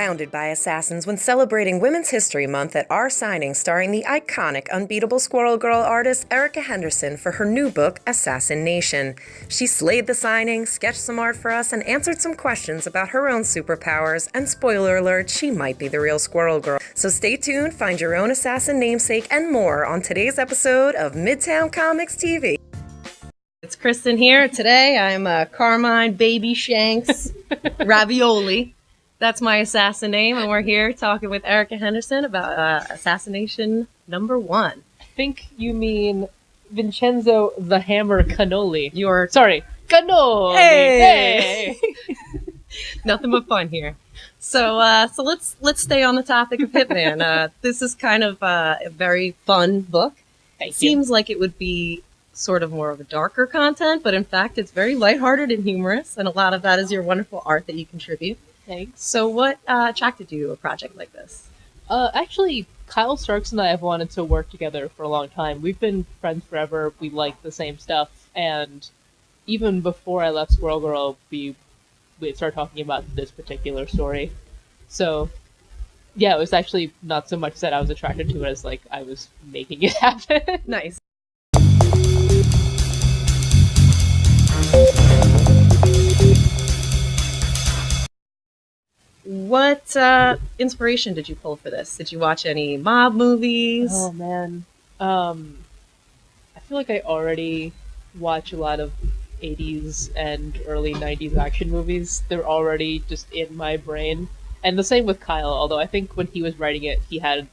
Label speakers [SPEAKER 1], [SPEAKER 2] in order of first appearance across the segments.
[SPEAKER 1] surrounded by assassins when celebrating Women's History Month at our signing starring the iconic Unbeatable Squirrel Girl artist Erica Henderson for her new book, Assassin Nation. She slayed the signing, sketched some art for us, and answered some questions about her own superpowers, and spoiler alert, she might be the real Squirrel Girl. So stay tuned, find your own assassin namesake, and more on today's episode of Midtown Comics TV. It's Kristen here. Today I'm Carmine Baby Shanks Ravioli. That's my assassin name, and we're here talking with Erica Henderson about Assassination #1.
[SPEAKER 2] I think you mean Vincenzo the Hammer Cannoli.
[SPEAKER 1] Sorry,
[SPEAKER 2] Cannoli!
[SPEAKER 1] Hey! Nothing but fun here. So let's stay on the topic of Hitman. This is kind of a very fun book.
[SPEAKER 2] Thank you.
[SPEAKER 1] Seems like it would be sort of more of a darker content, but in fact it's very lighthearted and humorous, and a lot of that is your wonderful art that you contribute.
[SPEAKER 2] Thanks.
[SPEAKER 1] So what attracted you to a project like this?
[SPEAKER 2] Actually, Kyle Starks and I have wanted to work together for a long time. We've been friends forever. We like the same stuff, and even before I left Squirrel Girl, we started talking about this particular story. So, yeah, it was actually not so much that I was attracted to it as, like, I was making it happen.
[SPEAKER 1] Nice. What inspiration did you pull for this? Did you watch any mob movies?
[SPEAKER 2] Oh, man. I feel like I already watch a lot of 80s and early 90s action movies. They're already just in my brain. And the same with Kyle, although I think when he was writing it, he had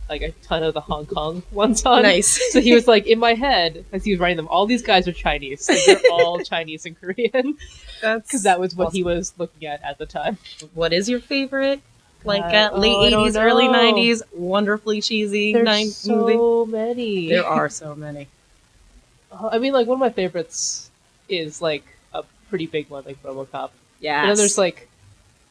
[SPEAKER 2] like a ton of the Hong Kong ones on.
[SPEAKER 1] Nice.
[SPEAKER 2] So he was like, in my head, as he was writing them, all these guys are Chinese. Like, they're all Chinese and Korean. Because that was what he was looking at the time.
[SPEAKER 1] What is your favorite? Like late
[SPEAKER 2] I don't
[SPEAKER 1] 80s,
[SPEAKER 2] know.
[SPEAKER 1] early 90s, wonderfully cheesy
[SPEAKER 2] There's so
[SPEAKER 1] movie?
[SPEAKER 2] many.
[SPEAKER 1] There are so many.
[SPEAKER 2] I mean, like, one of my favorites is, like, a pretty big one, like RoboCop.
[SPEAKER 1] Yeah.
[SPEAKER 2] And then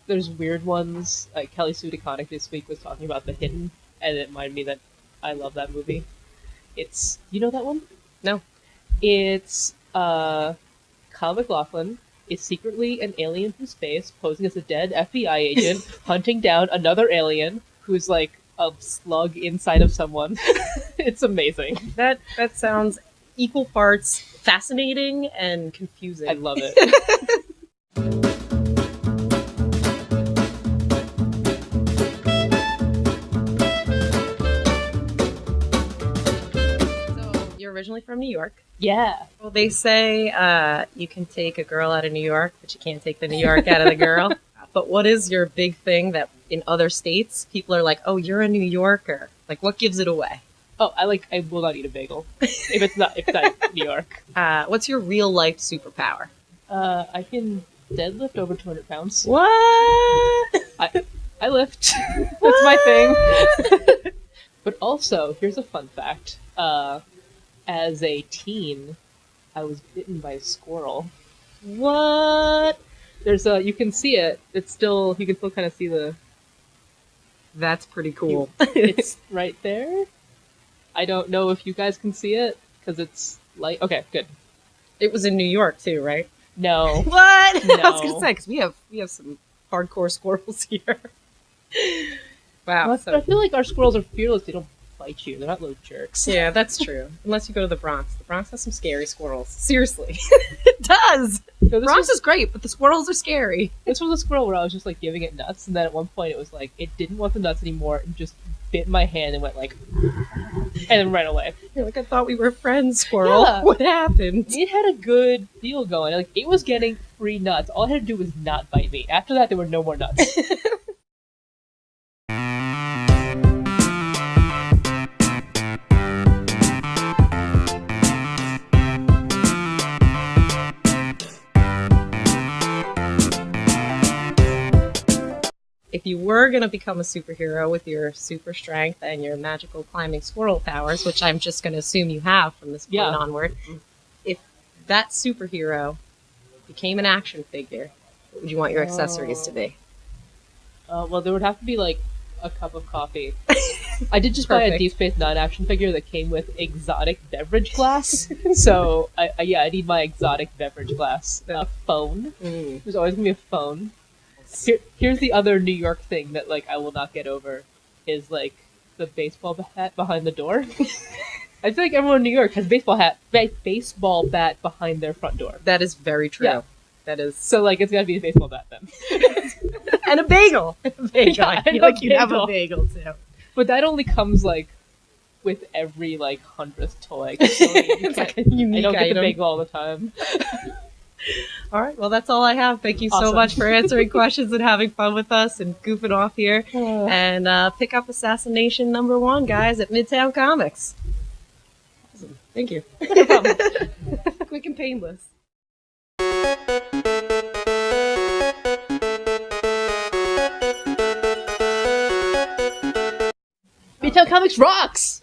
[SPEAKER 2] there's weird ones. Like, Kelly Sue DeConnick this week was talking about The Hidden, and it reminded me that I love that movie. It's... You know that one?
[SPEAKER 1] No.
[SPEAKER 2] It's, Kyle MacLachlan is secretly an alien from space, posing as a dead FBI agent, hunting down another alien who's, like, a slug inside of someone. It's amazing.
[SPEAKER 1] That sounds equal parts fascinating and confusing.
[SPEAKER 2] I love it.
[SPEAKER 1] Originally from New York.
[SPEAKER 2] Yeah.
[SPEAKER 1] Well, they say you can take a girl out of New York, but you can't take the New York out of the girl. But what is your big thing that in other states people are like, oh, you're a New Yorker? Like, what gives it away?
[SPEAKER 2] Oh, I will not eat a bagel if it's not New York.
[SPEAKER 1] What's your real life superpower?
[SPEAKER 2] I can deadlift over 200 pounds.
[SPEAKER 1] What?
[SPEAKER 2] I lift. That's my thing. But also, here's a fun fact. As a teen, I was bitten by a squirrel.
[SPEAKER 1] What?
[SPEAKER 2] There's you can see it. You can still kind of see the...
[SPEAKER 1] That's pretty cool.
[SPEAKER 2] It's right there. I don't know if you guys can see it, because it's light. Okay, good.
[SPEAKER 1] It was in New York too, right?
[SPEAKER 2] No.
[SPEAKER 1] What?
[SPEAKER 2] No.
[SPEAKER 1] I was gonna say, because we have some hardcore squirrels here. Wow.
[SPEAKER 2] Well, I feel like our squirrels are fearless. They don't bite you. They're not little jerks.
[SPEAKER 1] Yeah, that's true. Unless you go to the Bronx. The Bronx has some scary squirrels. Seriously. It does!
[SPEAKER 2] So
[SPEAKER 1] Bronx is great, but the squirrels are scary.
[SPEAKER 2] This was a squirrel where I was just, like, giving it nuts, and then at one point it was like, it didn't want the nuts anymore, and just bit my hand and went like, and then ran away.
[SPEAKER 1] You're like, I thought we were friends, squirrel.
[SPEAKER 2] Yeah.
[SPEAKER 1] What happened?
[SPEAKER 2] It had a good deal going. Like, it was getting free nuts. All it had to do was not bite me. After that, there were no more nuts.
[SPEAKER 1] If you were going to become a superhero with your super strength and your magical climbing squirrel powers, which I'm just going to assume you have from this point onward, if that superhero became an action figure, what would you want your accessories to be?
[SPEAKER 2] Well, there would have to be, like, a cup of coffee. I did just buy a Deep Space Nine action figure that came with exotic beverage glass. So, I need my exotic beverage glass. A phone. There's always going to be a phone. Here's the other New York thing that like I will not get over is like the baseball hat behind the door. I feel like everyone in New York has baseball bat behind their front door.
[SPEAKER 3] That is very true.
[SPEAKER 2] Yeah.
[SPEAKER 3] That is
[SPEAKER 2] So like it's gotta be a baseball bat then.
[SPEAKER 3] and a bagel. A bagel. I feel like you have a
[SPEAKER 2] bagel.
[SPEAKER 3] bagel too.
[SPEAKER 2] But that only comes like with every like 100th toy. It's like a unique I don't get the bagel all the time.
[SPEAKER 3] All right, well, that's all I have. Thank you so
[SPEAKER 2] Awesome.
[SPEAKER 3] much for answering questions and having fun with us and goofing off here. And pick up Assassination #1, guys, at Midtown Comics. Awesome. Thank you.
[SPEAKER 2] No problem.
[SPEAKER 3] Quick and painless.
[SPEAKER 2] Midtown Comics rocks!